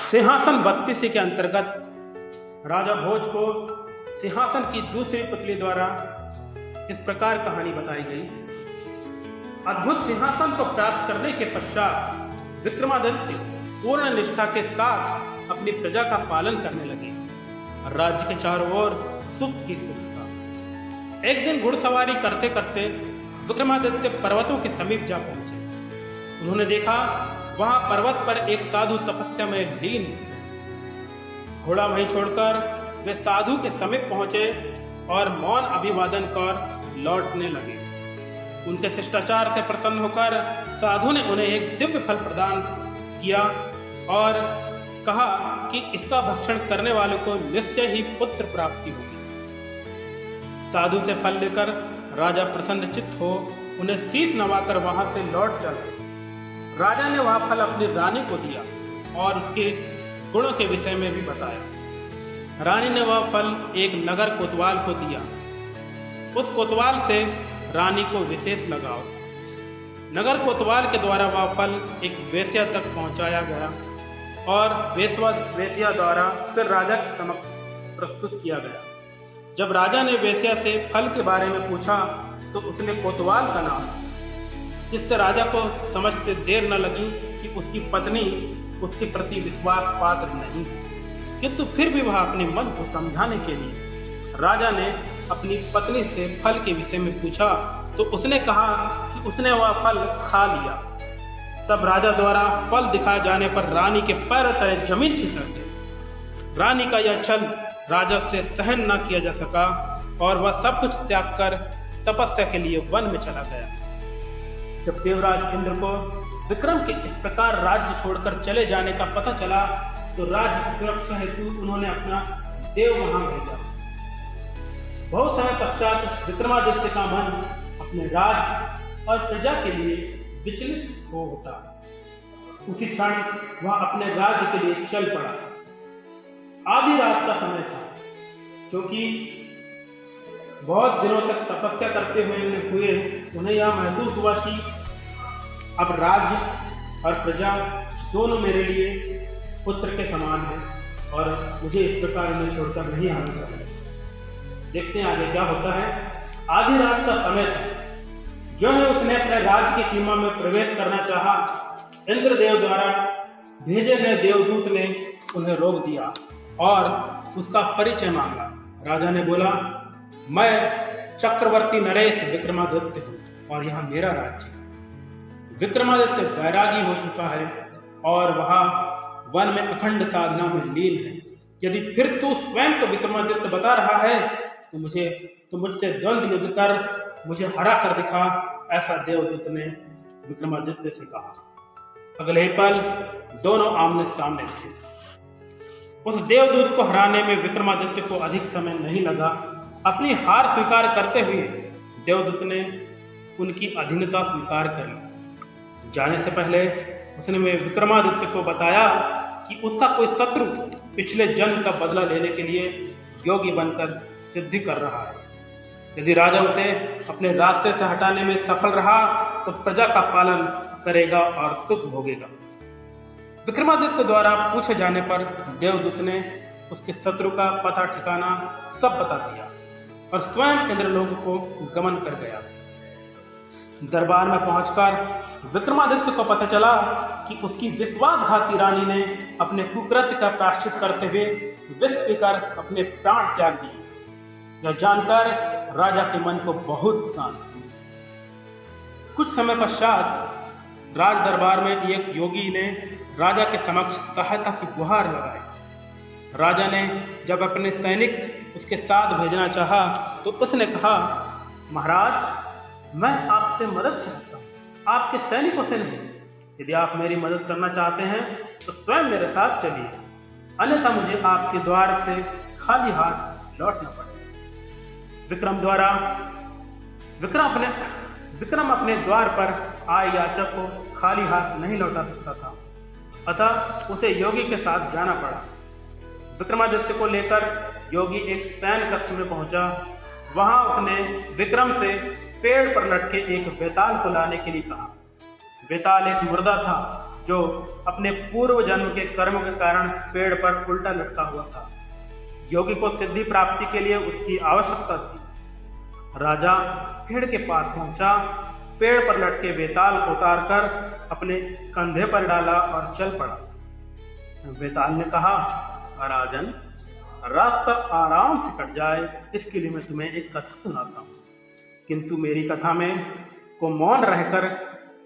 सिंहासन 32 के अंतर्गत राजा भोज को सिंहासन की दूसरी पुतली द्वारा इस प्रकार कहानी बताई गई। अद्भुत सिंहासन को प्राप्त करने के पश्चात विक्रमादित्य पूर्ण निष्ठा के साथ अपनी प्रजा का पालन करने लगे। राज्य के चारों ओर सुख ही सुख था। एक दिन घुड़सवारी करते करते विक्रमादित्य पर्वतों के समीप जा पहुंचे। उन्होंने देखा वहां पर्वत पर एक साधु तपस्या में लीन। घोड़ा वहीं छोड़कर वे साधु के समीप पहुंचे और मौन अभिवादन कर लौटने लगे। उनके शिष्टाचार से प्रसन्न होकर साधु ने उन्हें एक दिव्य फल प्रदान किया और कहा कि इसका भक्षण करने वालों को निश्चय ही पुत्र प्राप्ति होगी। साधु से फल लेकर राजा प्रसन्नचित्त हो उन्हें शीश नवाकर वहां से लौट चले। राजा ने वह फल अपनी रानी को दिया और उसके गुणों के विषय में भी बताया। रानी ने वह फल एक नगर कोतवाल को दिया। उस कोतवाल से रानी को विशेष लगाव था। नगर कोतवाल के द्वारा वह फल एक वेश्या तक पहुंचाया गया और वेश्या द्वारा फिर राजा के समक्ष प्रस्तुत किया गया। जब राजा ने वेश्या से फल के बारे में पूछा तो उसने कोतवाल का नाम, जिससे राजा को समझते देर न लगी कि उसकी पत्नी उसके प्रति विश्वास पात्र नहीं, किंतु फिर भी वह अपने मन को समझाने के लिए राजा ने अपनी पत्नी से फल के विषय में पूछा तो उसने कहा कि उसने वह फल खा लिया। तब राजा द्वारा फल दिखाए जाने पर रानी के पैर तले जमीन खिसक गई। रानी का यह छल राजा से सहन न किया जा सका और वह सब कुछ त्याग कर तपस्या के लिए वन में चला गया। जब देवराज इंद्र को विक्रम के इस प्रकार राज्य छोड़कर चले जाने का पता चला तो राज्य की सुरक्षा हेतु उन्होंने अपना देव वहां भेजा। बहुत समय पश्चात विक्रमादित्य का मन अपने राज्य और प्रजा के लिए विचलित हो उठा। उसी क्षण वह अपने राज्य के लिए चल पड़ा। आधी रात का समय था, क्योंकि बहुत दिनों तक तपस्या करते हुए उन्हें यह महसूस हुआ कि अब राज्य और प्रजा दोनों मेरे लिए पुत्र के समान है और मुझे इस प्रकार इन्हें छोड़कर नहीं आना चाहिए। देखते हैं आगे क्या होता है। आधी रात का समय था। जो है उसने अपने राज्य की सीमा में प्रवेश करना चाहा, इंद्रदेव द्वारा भेजे गए देवदूत ने उन्हें रोक दिया और उसका परिचय मांगा। राजा ने बोला, मैं चक्रवर्ती नरेश विक्रमादित्य हूं और यह मेरा राज्य है। विक्रमादित्य बैरागी हो चुका है और वह वन में अखंड साधना में लीन है। यदि फिर तू स्वयं को विक्रमादित्य बता रहा है तो मुझसे द्वंद्व युद्ध कर मुझे हरा कर दिखा, ऐसा देवदूत ने विक्रमादित्य से कहा। अगले ही पल दोनों आमने सामने थे। उस देवदूत को हराने में विक्रमादित्य को अधिक समय नहीं लगा। अपनी हार स्वीकार करते हुए देवदूत ने उनकी अधीनता स्वीकार कर ली। जाने से पहले उसने विक्रमादित्य को बताया कि उसका कोई शत्रु पिछले जन्म का बदला लेने के लिए योगी बनकर सिद्धि कर रहा है। यदि राजा उसे अपने रास्ते से हटाने में सफल रहा तो प्रजा का पालन करेगा और सुख भोगेगा। विक्रमादित्य द्वारा पूछे जाने पर देवदूत ने उसके शत्रु का पता ठिकाना सब बता दिया और स्वयं इंद्रलोक को गमन कर गया। दरबार में पहुंचकर विक्रमादित्य को पता चला कि उसकी विश्वासघाती रानी ने अपने कुकृत्य का प्रायश्चित करते हुए विष पीकर अपने प्राण त्याग दिए। यह जानकर राजा के मन को बहुत शांति हुई। कुछ समय पश्चात राज दरबार में एक योगी ने राजा के समक्ष सहायता की गुहार लगाई। राजा ने जब अपने सैनिक उसके साथ भेजना चाहा तो उसने कहा, महाराज, मैं आपसे मदद चाहता हूँ, आपके सैनिकों से नहीं। यदि आप मेरी मदद करना चाहते हैं तो स्वयं मेरे साथ चलिए, अन्यथा मुझे आपके द्वार से खाली हाथ लौटना पड़ेगा। विक्रम अपने द्वार पर आए याचक को खाली हाथ नहीं लौटा सकता था, अतः उसे योगी के साथ जाना पड़ा। विक्रमादित्य को लेकर योगी एक सैन्य कक्ष में पहुंचा। वहां उसने विक्रम से पेड़ पर लटके एक बेताल को लाने के लिए कहा। बेताल एक मुर्दा था जो अपने पूर्व जन्म के कर्म के कारण पेड़ पर उल्टा लटका हुआ था। योगी को सिद्धि प्राप्ति के लिए उसकी आवश्यकता थी। राजा पेड़ के पास पहुंचा, पेड़ पर लटके बेताल को उतारकर अपने कंधे पर डाला और चल पड़ा। बेताल ने कहा, राजन, रास्ता आराम से कट जाए इसके लिए मैं तुम्हें एक कथा सुनाता हूँ, किंतु मेरी कथा में को मौन रहकर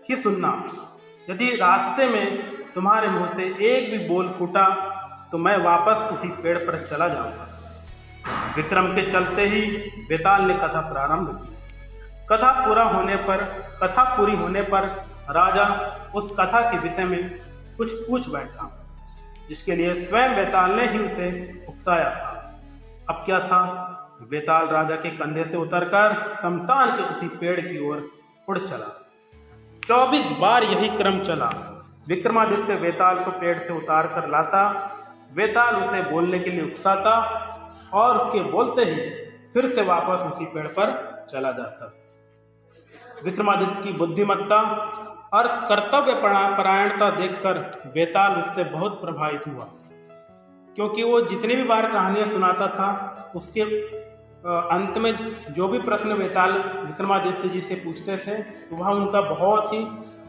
ही सुनना। यदि रास्ते में तुम्हारे मुंह से एक भी बोल फूटा तो मैं वापस उसी पेड़ पर चला जाऊंगा। विक्रम के चलते ही बेताल ने कथा प्रारंभ की। कथा पूरी होने पर राजा उस कथा के विषय में कुछ पूछ बैठा, जिसके लिए स्वयं बेताल ने ही उसे उकसाया था। अब क्या था? बेताल राजा के कंधे से उतरकर शमशान के उसी पेड़ की ओर उड़ चला। 24 बार यही क्रम चला। विक्रमादित्य बेताल को पेड़ से उतार कर लाता, बेताल उसे बोलने के लिए उकसाता और उसके बोलते ही फिर से वापस उसी पेड़ पर चला जाता। विक्रमादित्य की बुद्धिमत्ता और कर्तव्य परायणता देखकर बेताल उससे बहुत प्रभावित हुआ, क्योंकि वो जितनी भी बार कहानियां सुनाता था उसके अंत में जो भी प्रश्न बेताल विक्रमादित्य जी से पूछते थे तो वह उनका बहुत ही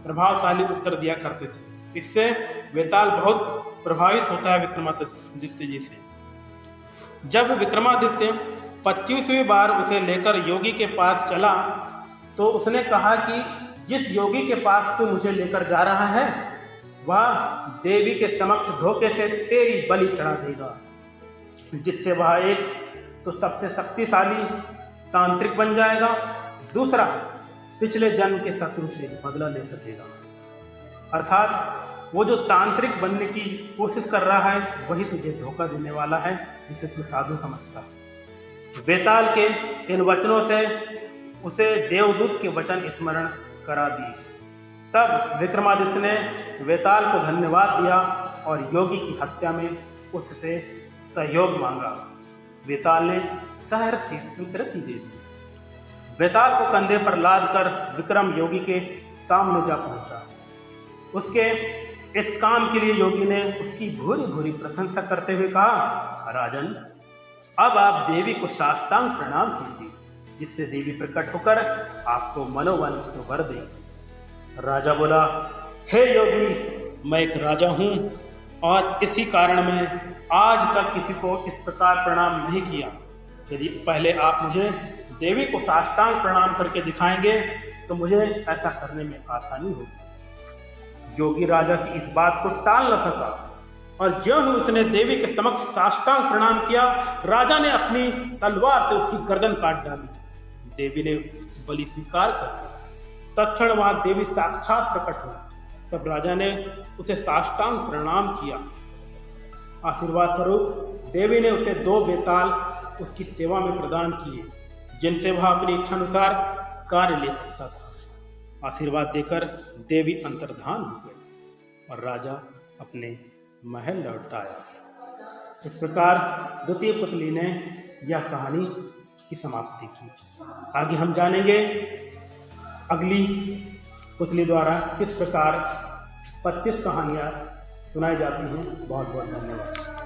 प्रभावशाली उत्तर दिया करते थे। इससे बेताल बहुत प्रभावित होता है विक्रमादित्य जी से। जब विक्रमादित्य 25वीं बार उसे लेकर योगी के पास चला तो उसने कहा कि जिस योगी के पास तू मुझे लेकर जा रहा है वह देवी के समक्ष धोखे से तेरी बलि चढ़ा देगा, जिससे वह एक तो सबसे शक्तिशाली तांत्रिक बन जाएगा, दूसरा पिछले जन्म के शत्रु से बदला ले सकेगा। अर्थात वो जो तांत्रिक बनने की कोशिश कर रहा है वही तुझे धोखा देने वाला है, जिसे तू साधु समझता है। बेताल के इन वचनों से उसे देवदूत के वचन स्मरण करा दिए। तब विक्रमादित्य ने बेताल को धन्यवाद दिया और योगी की हत्या में उससे सहयोग मांगा। बेताल ने सहर्ष स्वीकृति दे दी। बेताल को कंधे पर लाद कर विक्रम योगी के सामने जा पहुंचा। उसके इस काम के लिए योगी ने उसकी भूरी भूरी प्रशंसा करते हुए कहा, राजन, अब आप देवी को साष्टांग प्रणाम कीजिए, जिससे देवी प्रकट होकर आपको मनोवांछित वर देगी। राजा बोला, हे योगी, मैं एक राजा हूं और इसी कारण मैं आज तक किसी को इस प्रकार प्रणाम नहीं किया। यदि पहले आप मुझे देवी को साष्टांग प्रणाम करके दिखाएंगे तो मुझे ऐसा करने में आसानी होगी। योगी राजा की इस बात को टाल न सका और ज्यों ही उसने देवी के समक्ष साष्टांग प्रणाम किया, राजा ने अपनी तलवार से उसकी गर्दन काट डाली। देवी ने बलि स्वीकार कर लिया। तत्क्षण वहां देवी साक्षात प्रकट हुई। तब राजा ने उसे साष्टांग प्रणाम किया। आशीर्वाद स्वरूप देवी ने उसे 2 बेताल उसकी सेवा में प्रदान किए, जिनसे वह अपनी इच्छानुसार कार्य ले सकता था। आशीर्वाद देकर देवी अंतर्धान हो गई और राजा अपने महल लौट आया। इस प्रकार द्वितीय पुतली ने यह कहानी की समाप्ति की। आगे हम जानेंगे अगली पुतली द्वारा किस प्रकार 25 कहानियां सुनाई जाती हैं। बहुत बहुत धन्यवाद।